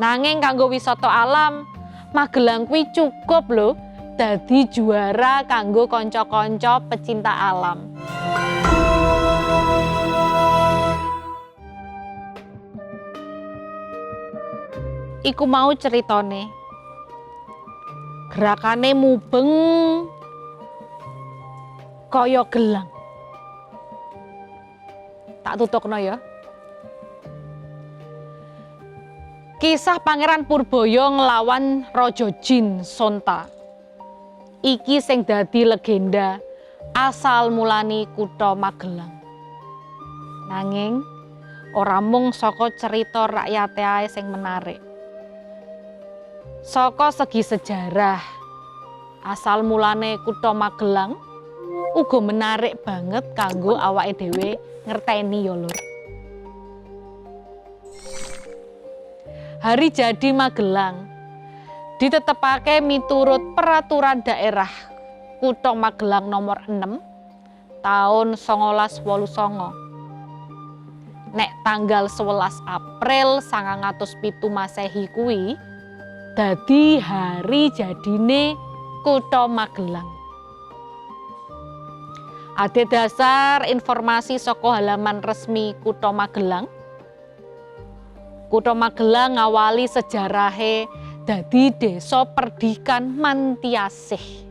Nanging kanggo wisata alam, Magelang kuwi cukup lho dadi juara kanggo kanca-kanca pecinta alam. Iku mau ceritane. Gerakane mubeng kaya gelang. Tak tutupno ya. Kisah Pangeran Purbaya nglawan Raja Jin Sonta. Iki sing dadi legenda asal mulane kutha Magelang. Nanging ora mung saka cerita rakyate ae sing menarik. Saka segi sejarah, asal mulane kutha Magelang uga menarik banget kanggo awake dhewe ngerteni ya lur. Hari jadi Magelang ditetepake miturut Peraturan Daerah Kutha Magelang nomor 6 tahun 1989. Nek tanggal 11 April 1907 Masehi kuwi dadi hari jadine Kutha Magelang. Ade dasar informasi saka halaman resmi Kutha Magelang. Kutha Magelang ngawali sejarahe dadi Desa Perdikan Mantiasih.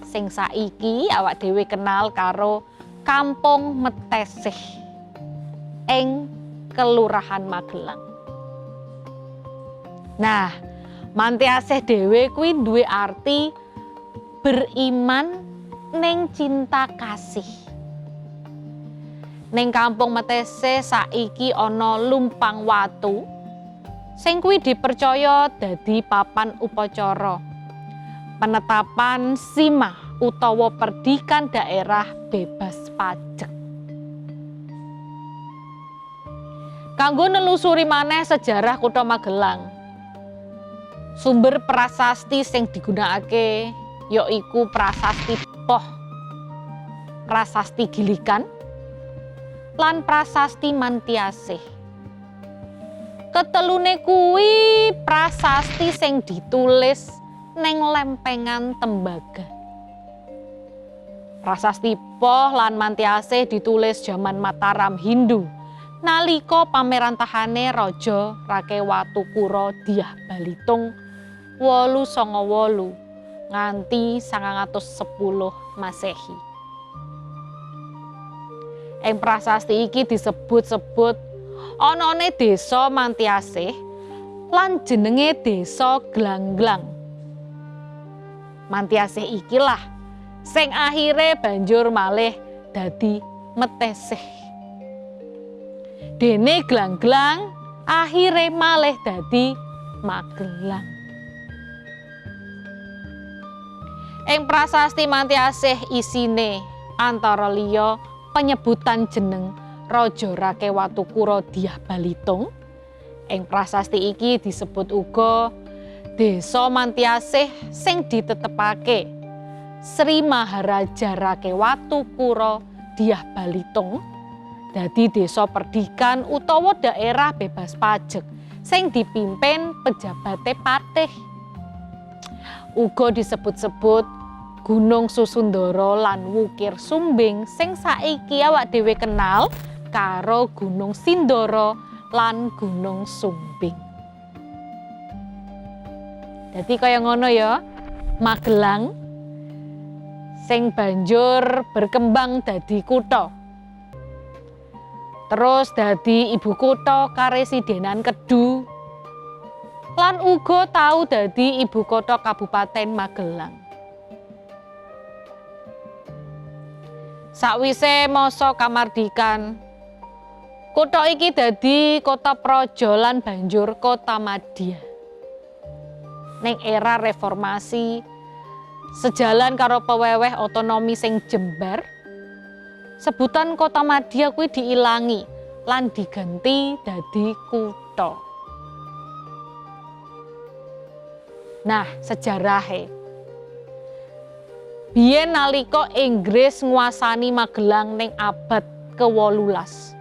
Sing saiki awak dhewe kenal karo Kampung Metesih ing Kelurahan Magelang. Nah, Mantiasih dhewe kuwi duwe arti beriman ning cinta kasih. Ning Kampung Metesih saiki ana lumpang watu sing kuwi dipercaya dadi papan upacara penetapan simah utawa perdikan daerah bebas pajak. Kanggo nelusuri maneh sejarah Kutha Magelang, sumber prasasti sing digunakake yaiku Prasasti Poh, Prasasti Gilikan, lan Prasasti Mantiasih. Ketelune kuwi prasasti sing ditulis neng lempengan tembaga. Prasasti Poh lan Mantiasih ditulis jaman Mataram Hindu nalika pamerantahane Raja Rakewatukura Dyah Balitung 898 nganti 910 Masehi. Ing prasasti iki disebut-sebut anane Desa Mantiasih lan jenenge Desa Glanglang. Mantiasih ikilah sing akhire banjur malih dadi Metesih. Dene Glanglang akhire malih dadi Magelang. Ing prasasti Mantiasih isine antara liya penyebutan jeneng Raja Rakewatukura Dyah Balitung. Ing prasasti iki disebut uga Desa Mantiasih sing ditetepake Sri Maharaja Rakewatukura Dyah Balitung dadi desa perdikan utawa daerah bebas pajak sing dipimpin pejabate patih. Uga disebut-sebut Gunung Susundara lan Wukir Sumbing sing saiki awak dhewe kenal karo Gunung Sindoro lan Gunung Sumbing. Jadi kaya ngono ya, Magelang sing banjur berkembang dadi kutha. Terus dadi ibu kutha Karesidenan Kedu lan uga tau dadi ibu kutha Kabupaten Magelang. Sakwise masa kamardikan, kutha iki dadi kota praja lan banjur kota madya. Ning era reformasi, sejalan karo peweweh otonomi sing jembar, sebutan kota madya kuwi diilangi lan diganti dadi kutha. Nah, sejarahe. Biyen nalika Inggris nguasani Magelang ning abad ke-18.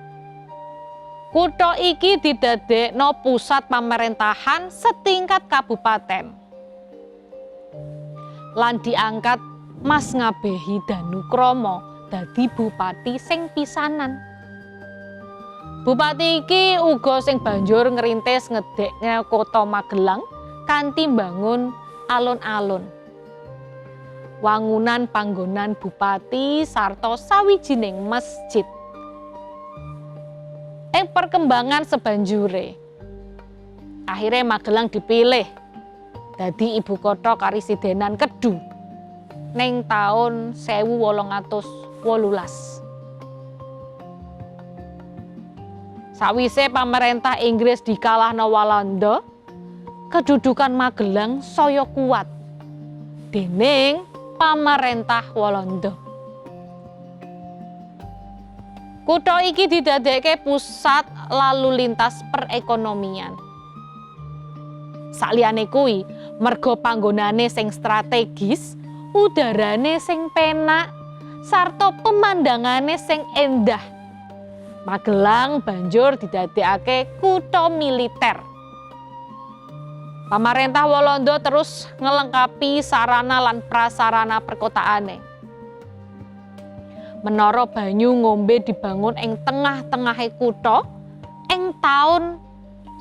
Kutha iki didadekno pusat pemerintahan setingkat kabupaten. Lan diangkat Mas Ngabehi Danukromo dadi bupati sing pisanan. Bupati iki uga sing banjur ngerintis ngedekne Kota Magelang kanthi mbangun alun-alun, wangunan panggonan bupati sarta sawijining masjid. Ing perkembangan sebanjure, akhirnya Magelang dipilih dadi ibu kota Karesidenan Kedu ning taun 1818. Sawise pamarentah Inggris dikalahno Walanda, kedudukan Magelang saya kuat dening pamarentah Walanda. Kutha iki didadekke pusat lalu lintas perekonomian. Saliyane kuwi, merga panggonane sing strategis, udarane sing penak, sarta pemandangane sing endah, Magelang banjur didadekake kutha militer. Pamarentah Walanda terus ngelengkapi sarana lan prasarana perkotaane. Menara banyu ngombe dibangun ing tengah-tengahe kutha ing taun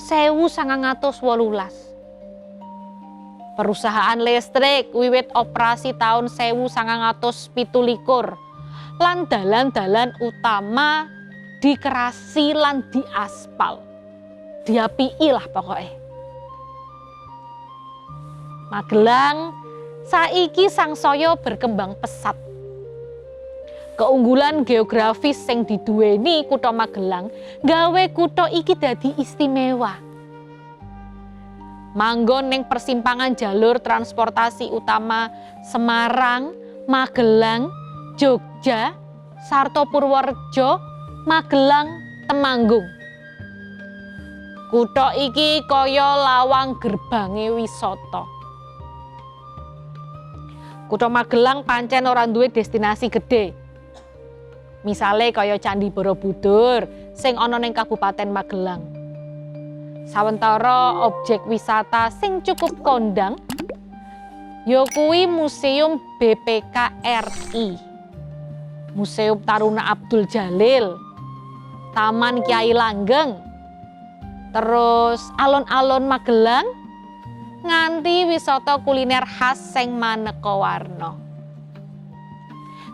1918. Perusahaan listrik wiwit operasi taun 1917 lan dalan-dalan utama dikerasi lan diaspal. Diapiki lah pokoknya. Magelang saiki sangsaya berkembang pesat. Keunggulan geografis sing diduweni kutha Magelang gawe kutha iki dadi istimewa. Manggon ning persimpangan jalur transportasi utama Semarang, Magelang, Jogja, sarta Purworejo, Magelang, Temanggung. Kutha iki kaya lawang gerbange wisata. Kutha Magelang pancen ora duwe destinasi gede. Misale kaya Candi Borobudur sing ana ning Kabupaten Magelang. Sawentara objek wisata sing cukup kondang ya kuwi Museum BPK RI, Museum Taruna Abdul Jalil, Taman Kyai Langgeng, terus alun-alun Magelang, nganti wisata kuliner khas sing maneka warna.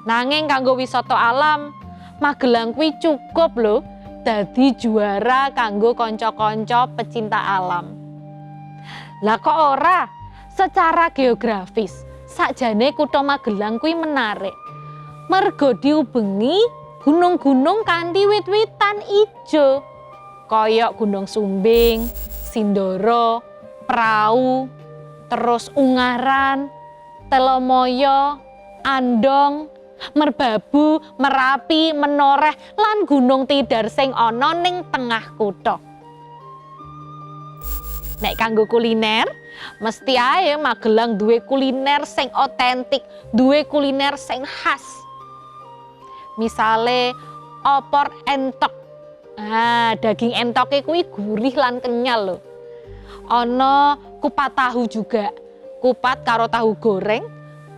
Nanging kanggo wisata alam, Magelang kuwi cukup lho dadi juara kanggo kanca-kanca pecinta alam. Lah kok ora? Secara geografis, sakjane kutha Magelang kuwi menarik. Merga diubengi gunung-gunung kanthi wit-witan ijo. Kaya Gunung Sumbing, Sindoro, Prau, terus Ungaran, Telomoyo, Andong, Merbabu, Merapi, Menoreh, lan Gunung Tidar sing ana ning tengah kutha. Nek kanggo kuliner, mesti ae Magelang duwe kuliner sing otentik, duwe kuliner sing khas. Misale opor entok. Daging entoke kuwi gurih lan kenyal lho. Ana kupat tahu juga. Kupat karo tahu goreng,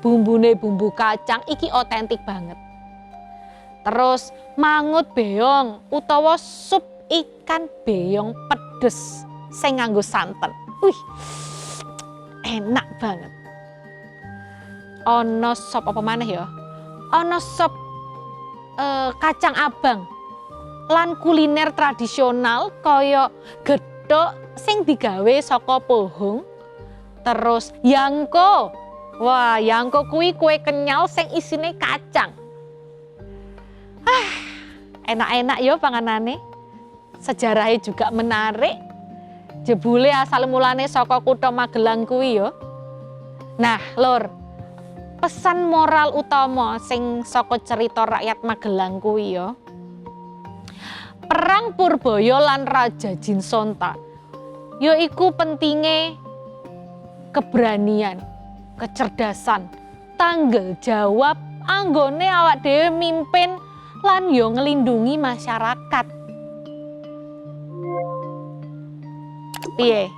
bumbune bumbu kacang iki otentik banget. Terus mangut beong utawa sup ikan beong pedes sing nganggo santen. Wih, enak banget. Ana sop apa maneh ya? Ana sop kacang abang. Lan kuliner tradisional kaya gethuk sing digawe saka pohung. Terus yangko. Wah, yangko kuwi kue kenyal sing isine kacang. Enak-enak ya panganane. Sejarahnya juga menarik. Jebule asal mulane saka kutha Magelang kuwi ya. Nah, Lur, pesan moral utama sing saka cerita rakyat Magelang kuwi ya. Perang Purbaya lan Raja Jinsonta yaiku pentinge keberanian, kecerdasan, tanggung jawab anggone awak dhewe mimpin lan yo ngelindungi masyarakat. Piye?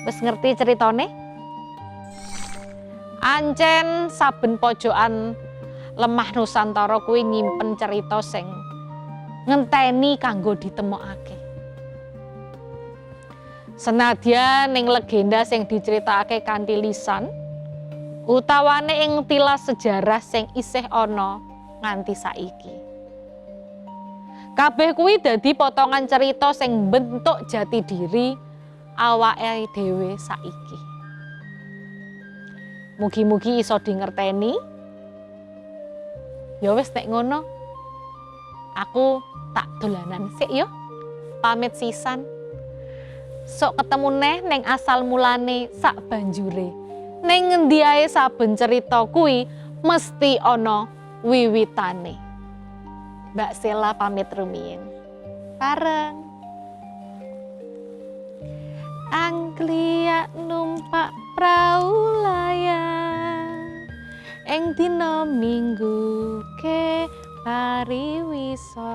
Wis ngerti ceritane? Ancen saben pojokan lemah Nusantara kuwi nyimpen cerita sing ngenteni kanggo ditemokake. Senadyan ning legenda sing diceritakake kanthi lisan utawane ing tilas sejarah sing isih ana nganti saiki. Kabeh kuwi dadi potongan cerita sing bentuk jati diri awake dhewe saiki. Mugi-mugi iso dingerteni. Ya wis nek ngono, aku tak dolanan sik yo. Pamit sisan. Sok ketemu neh ning asal mulane sak banjure. Ning ngendi ae saben cerita kuwi mesti ana wiwitane. Mbak Sela pamit rumiyin. Bareng. Angkliak numpak prau layar ing dina Minggu ke pariwisata.